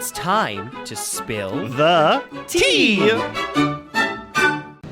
It's time to spill the tea.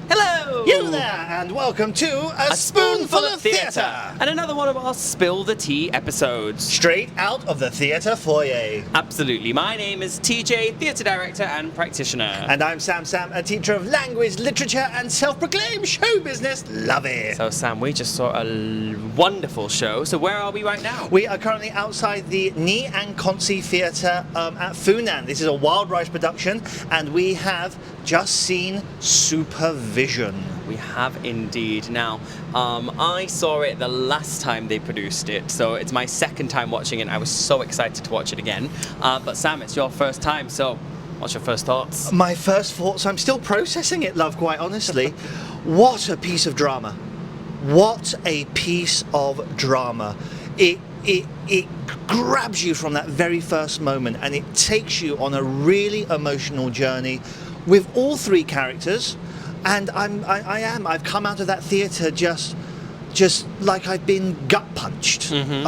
Hello! You there, and welcome to A Spoonful of Theatre. And another one of our Spill the Tea episodes. Straight out of the theatre foyer. Absolutely. My name is TJ, theatre director and practitioner. And I'm Sam, a teacher of language, literature, and self-proclaimed show business lovey. So Sam, we just saw a wonderful show. So where are we right now? We are currently outside the Ngee Ann Kongsi Theatre at Funan. This is a Wild Rice production, and we have just seen Supervision. We have indeed. Now, I saw it the last time they produced it, so it's my second time watching it. I was so excited to watch it again. But Sam, it's your first time, so what's your first thoughts? My first thoughts, I'm still processing it, love, quite honestly. What a piece of drama. What a piece of drama. It grabs you from that very first moment, and it takes you on a really emotional journey with all three characters. And I've come out of that theatre just like I've been gut punched. Mm-hmm.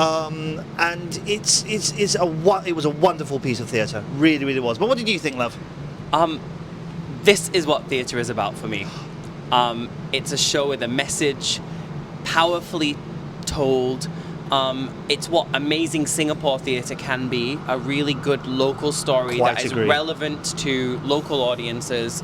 And it was a wonderful piece of theatre, really was. But what did you think, love? This is what theatre is about for me. It's a show with a message, powerfully told. It's what amazing Singapore theatre can be, a really good local story that is relevant to local audiences.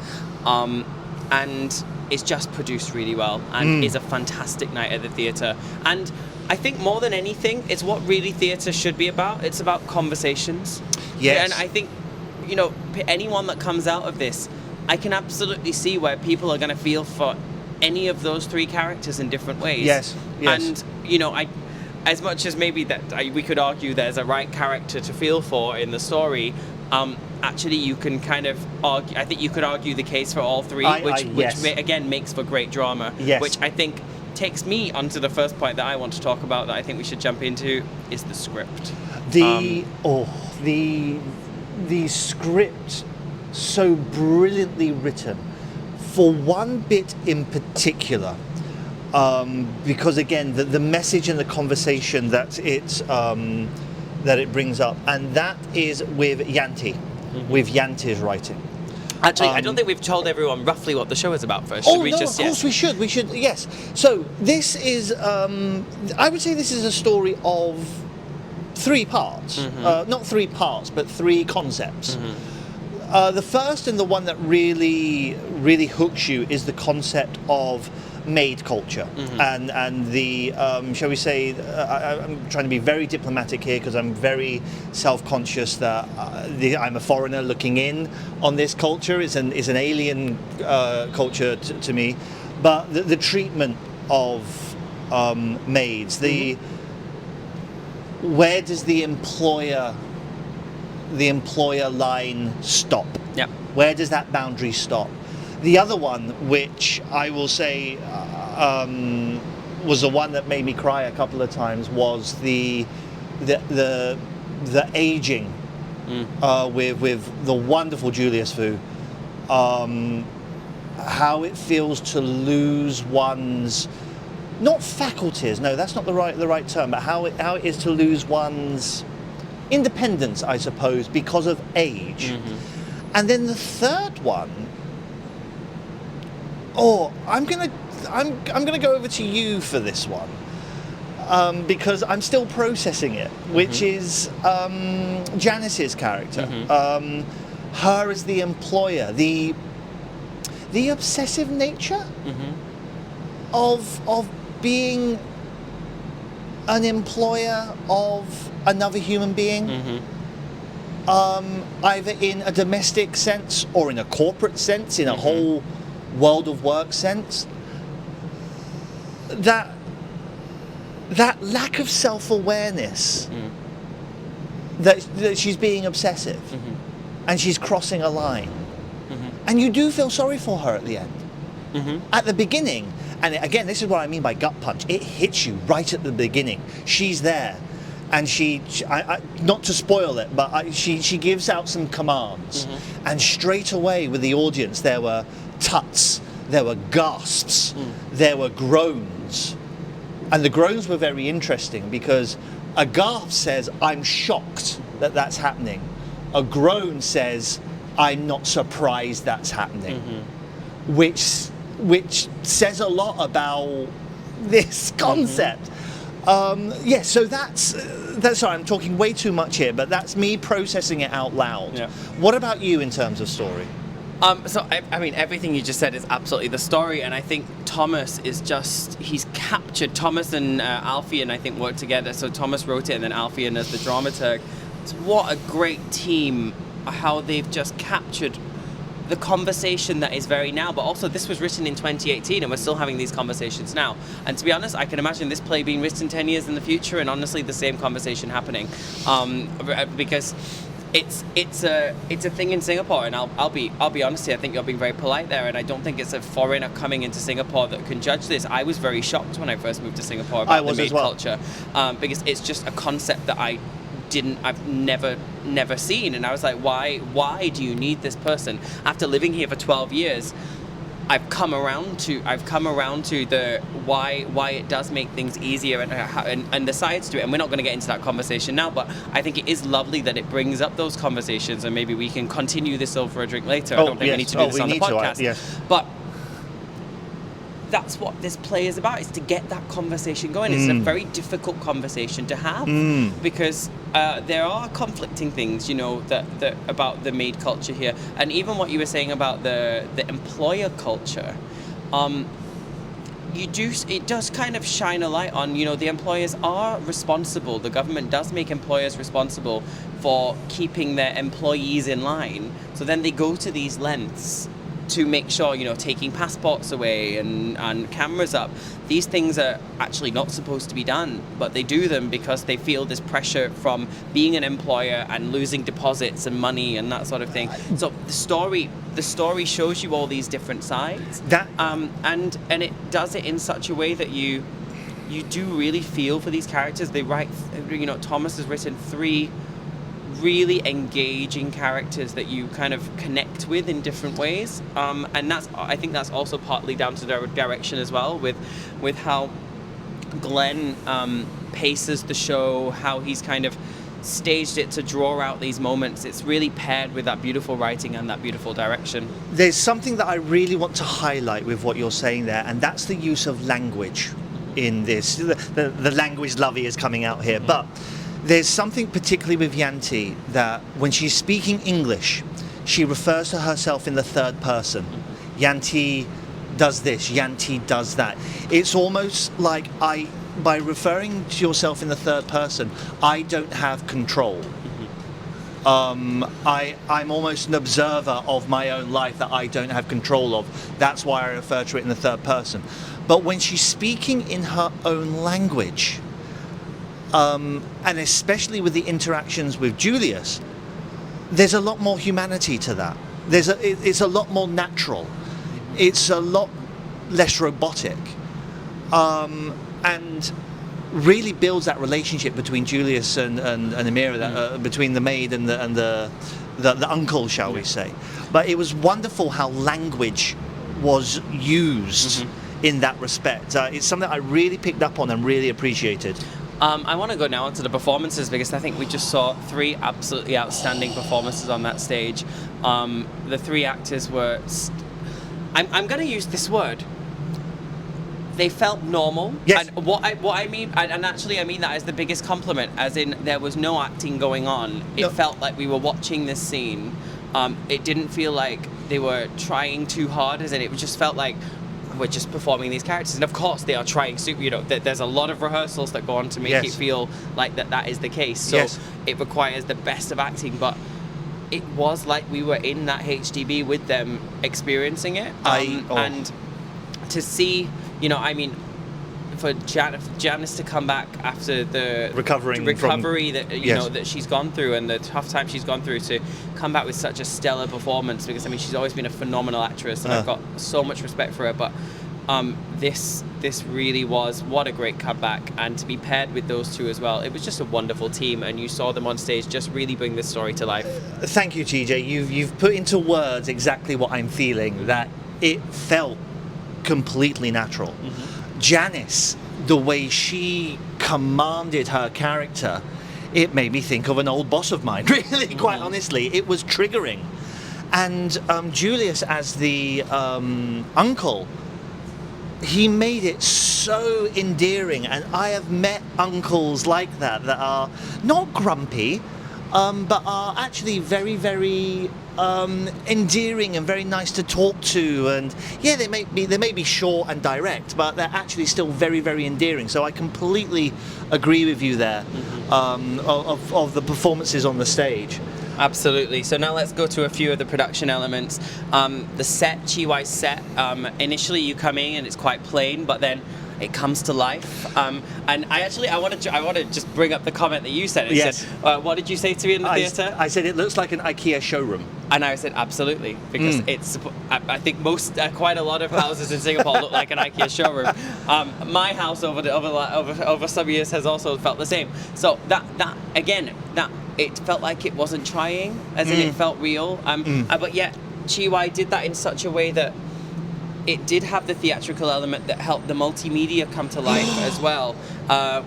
And it's just produced really well and is a fantastic night at the theatre. And I think more than anything, it's what really theatre should be about. It's about conversations. Yes. And I think, anyone that comes out of this, I can absolutely see where people are going to feel for any of those three characters in different ways. Yes. And, as much as maybe we could argue there's a right character to feel for in the story, actually you can kind of argue, I think you could argue the case for all three, which again makes for great drama. Yes. Which I think takes me onto the first point that I want to talk about that I think we should jump into is the script. The script, so brilliantly written, for one bit in particular, because again the message and the conversation that it brings up, and that is with Yanti. With Yanti's writing. Actually, I don't think we've told everyone roughly what the show is about first. Of course we should. We should, yes. So this is, I would say this is a story of three parts. Mm-hmm. Not three parts, but three concepts. Mm-hmm. The first and the one that really hooks you is the concept of maid culture. Mm-hmm. and the shall we say, I'm trying to be very diplomatic here because I'm very self-conscious that I'm a foreigner looking in on this culture. It's an alien culture to me, but the treatment of maids, where does the employer line stop? Yep. Where does that boundary stop? The other one, which I will say was the one that made me cry a couple of times, was the aging with the wonderful Julius Fu. How it feels to lose one's, not faculties, no, that's not the right term, but how it is to lose one's independence, I suppose, because of age. Mm-hmm. And then the third one. I'm gonna go over to you for this one, because I'm still processing it, which is Janice's character. Mm-hmm. Her as the employer, the obsessive nature of being an employer of another human being, either in a domestic sense or in a corporate sense, in a whole world of work sense. That lack of self-awareness, that she's being obsessive, and she's crossing a line, and you do feel sorry for her at the end. At the beginning, and again, this is what I mean by gut punch, it hits you right at the beginning. She's there, and she not to spoil it, but she gives out some commands, and straight away with the audience there were tuts, there were gasps, there were groans. And the groans were very interesting because a gasp says, I'm shocked that that's happening. a groan says, "I'm not surprised that's happening," which says a lot about this concept. So that's sorry, I'm talking way too much here, but that's me processing it out loud. Yeah. What about you in terms of story? I mean, everything you just said is absolutely the story, and I think Thomas is he's captured. Thomas and Alfian, I think, worked together. So Thomas wrote it, and then Alfian as the dramaturg. What a great team, how they've just captured the conversation that is very now, but also this was written in 2018 and we're still having these conversations now. And to be honest, I can imagine this play being written 10 years in the future and honestly the same conversation happening. Because it's a thing in Singapore, and I'll be honest here, I think you're being very polite there, and I don't think it's a foreigner coming into Singapore that can judge this. I was very shocked when I first moved to Singapore about the maid culture, because it's just a concept that I've never seen, and I was like, why do you need this person? After living here for 12 years, I've come around to the why it does make things easier and the sides to it, and we're not going to get into that conversation now, but I think it is lovely that it brings up those conversations, and maybe we can continue this over a drink later. I don't think we need to do this on the podcast. But that's what this play is about, is to get that conversation going. It's a very difficult conversation to have because there are conflicting things, that about the maid culture here, and even what you were saying about the employer culture. It does kind of shine a light on, the employers are responsible. The government does make employers responsible for keeping their employees in line. So then they go to these lengths to make sure, taking passports away and cameras up. These things are actually not supposed to be done, but they do them because they feel this pressure from being an employer and losing deposits and money and that sort of thing. So the story shows you all these different sides, and it does it in such a way that you do really feel for these characters. They write, Thomas has written 3 really engaging characters that you kind of connect with in different ways, and I think that's also partly down to their direction as well, with how Glenn paces the show, how he's kind of staged it to draw out these moments. It's really paired with that beautiful writing and that beautiful direction. There's something that I really want to highlight with what you're saying there, and that's the use of language in this. The language lovey is coming out here, but there's something particularly with Yanti that when she's speaking English, she refers to herself in the third person. Yanti does this, Yanti does that. It's almost like by referring to yourself in the third person, I don't have control. I'm almost an observer of my own life that I don't have control of. That's why I refer to it in the third person. But when she's speaking in her own language, and especially with the interactions with Julius, there's a lot more humanity to that. It's a lot more natural. It's a lot less robotic, and really builds that relationship between Julius and Amira, between the maid and the uncle, shall we say. But it was wonderful how language was used in that respect. It's something I really picked up on and really appreciated. I want to go now onto the performances, because I think we just saw 3 absolutely outstanding performances on that stage. The 3 actors were... I'm going to use this word. They felt normal. Yes. And what I mean, and actually I mean that as the biggest compliment, as in there was no acting going on. It felt like we were watching this scene. It didn't feel like they were trying too hard, as in it just felt like we're just performing these characters, and of course they are trying super, there's a lot of rehearsals that go on to make it feel like that is the case. So it requires the best of acting, but it was like we were in that HDB with them experiencing it. And to see, for Janice to come back after the recovery that that she's gone through and the tough time she's gone through, to come back with such a stellar performance, because she's always been a phenomenal actress, and I've got so much respect for her, but this really was, what a great comeback, and to be paired with those 2 as well, it was just a wonderful team, and you saw them on stage just really bring this story to life. Thank you, TJ. You've put into words exactly what I'm feeling, that it felt completely natural. Janice, the way she commanded her character, it made me think of an old boss of mine. Really, quite honestly, it was triggering. And Julius, as the uncle, he made it so endearing. And I have met uncles like that are not grumpy, but are actually very, very endearing and very nice to talk to. And yeah, they may be short and direct, but they're actually still very, very endearing. So I completely agree with you there, of the performances on the stage. Absolutely. So now let's go to a few of the production elements. The set, Chiwai's set, initially you come in and it's quite plain, but then it comes to life. And I want to just bring up the comment that you said. Yes. Said, what did you say to me in the theatre? I said it looks like an IKEA showroom. And I said absolutely, because it's. I think quite a lot of houses in Singapore look like an IKEA showroom. My house over some years has also felt the same. So that it felt like it wasn't trying, as in it felt real. But yet Chiwai did that in such a way that it did have the theatrical element that helped the multimedia come to life as well,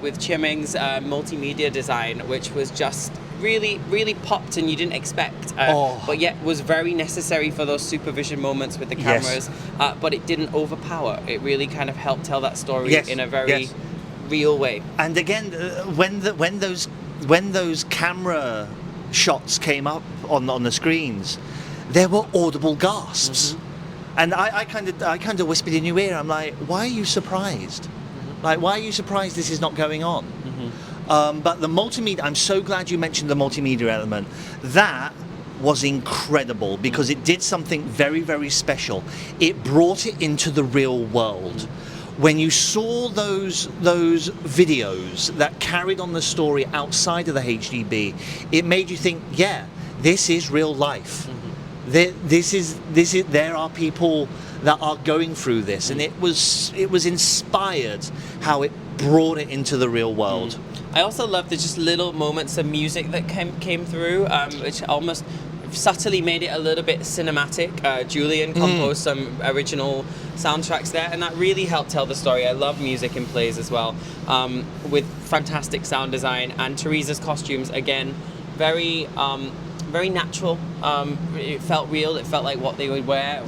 with Chieming's multimedia design, which was just really, really popped and you didn't expect, but yet was very necessary for those supervision moments with the cameras. Yes. But it didn't overpower. It really kind of helped tell that story in a very real way. And again, when those camera shots came up on the screens, there were audible gasps. And I kind of whispered in your ear. I'm like, why are you surprised? Like, why are you surprised this is not going on? But the multimedia, I'm so glad you mentioned the multimedia element. That was incredible because it did something very, very special. It brought it into the real world. When you saw those videos that carried on the story outside of the HDB, it made you think, yeah, this is real life. There are people that are going through this, and it was inspired how it brought it into the real world. I also love the just little moments of music that came through, which almost subtly made it a little bit cinematic. Julian composed some original soundtracks there, and that really helped tell the story. I love music in plays as well, with fantastic sound design, and Teresa's costumes, again, very natural. It felt real. It felt like what they would wear,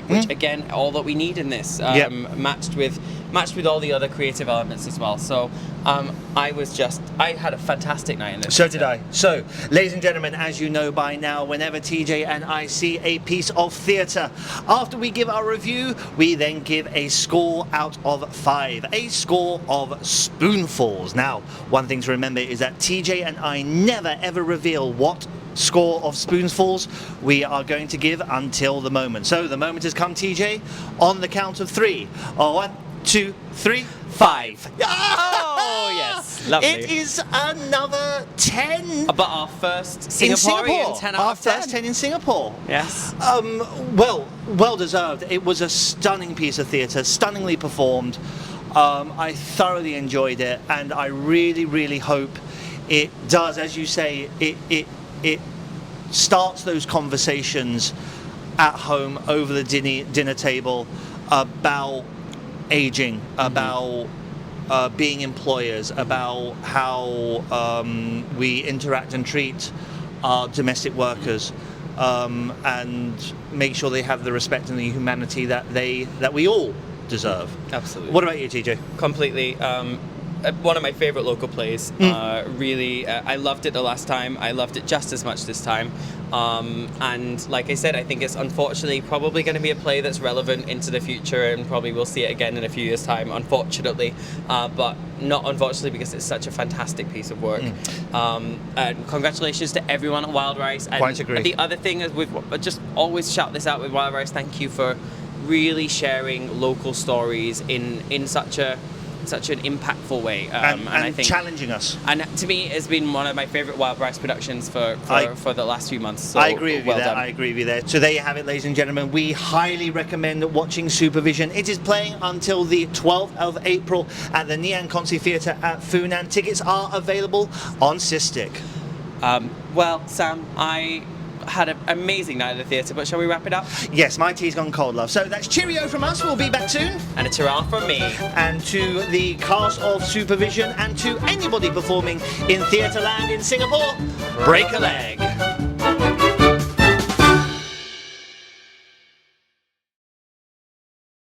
which again, all that we need in this, matched with all the other creative elements as well. So I had a fantastic night in this. So did I. So, ladies and gentlemen, as you know by now, whenever TJ and I see a piece of theatre, after we give our review, we then give a score out of 5, a score of Spoonfuls. Now, one thing to remember is that TJ and I never ever reveal what score of Spoonfuls we are going to give until the moment. So the moment has come, TJ, on the count of 3. 1, 2, 3, 5. Oh, yes. Lovely. It is another 10. But our first Singaporean 10 out our of 10. first 10 in Singapore. Yes. Well deserved. It was a stunning piece of theatre, stunningly performed. I thoroughly enjoyed it, and I really, really hope it does, as you say, it starts those conversations at home over the dinner table about aging, about being employers, about how we interact and treat our domestic workers, and make sure they have the respect and the humanity that we all deserve. Absolutely. What about you, TJ? Completely. One of my favourite local plays. Really, I loved it the last time. I loved it just as much this time. And like I said, I think it's unfortunately probably going to be a play that's relevant into the future, and probably we'll see it again in a few years' time, unfortunately. But not unfortunately, because it's such a fantastic piece of work. And congratulations to everyone at Wild Rice. And Quite agree. The other thing is, just always shout this out with Wild Rice, thank you for really sharing local stories in such an impactful way, and I think challenging us. And to me, it's been one of my favourite Wild Rice productions for the last few months. So I agree with you there. done. I agree with you there. So there you have it, ladies and gentlemen. We highly recommend watching Supervision. It is playing until the 12th of April at the Ngee Ann Kongsi Theatre at Funan. Tickets are available on Sistic. Well, Sam, I had an amazing night at the theatre, but shall we wrap it up? Yes, my tea's gone cold, love. So that's cheerio from us. We'll be back soon. And a ta-ra from me. And to the cast of Supervision and to anybody performing in Theatreland in Singapore, break a leg.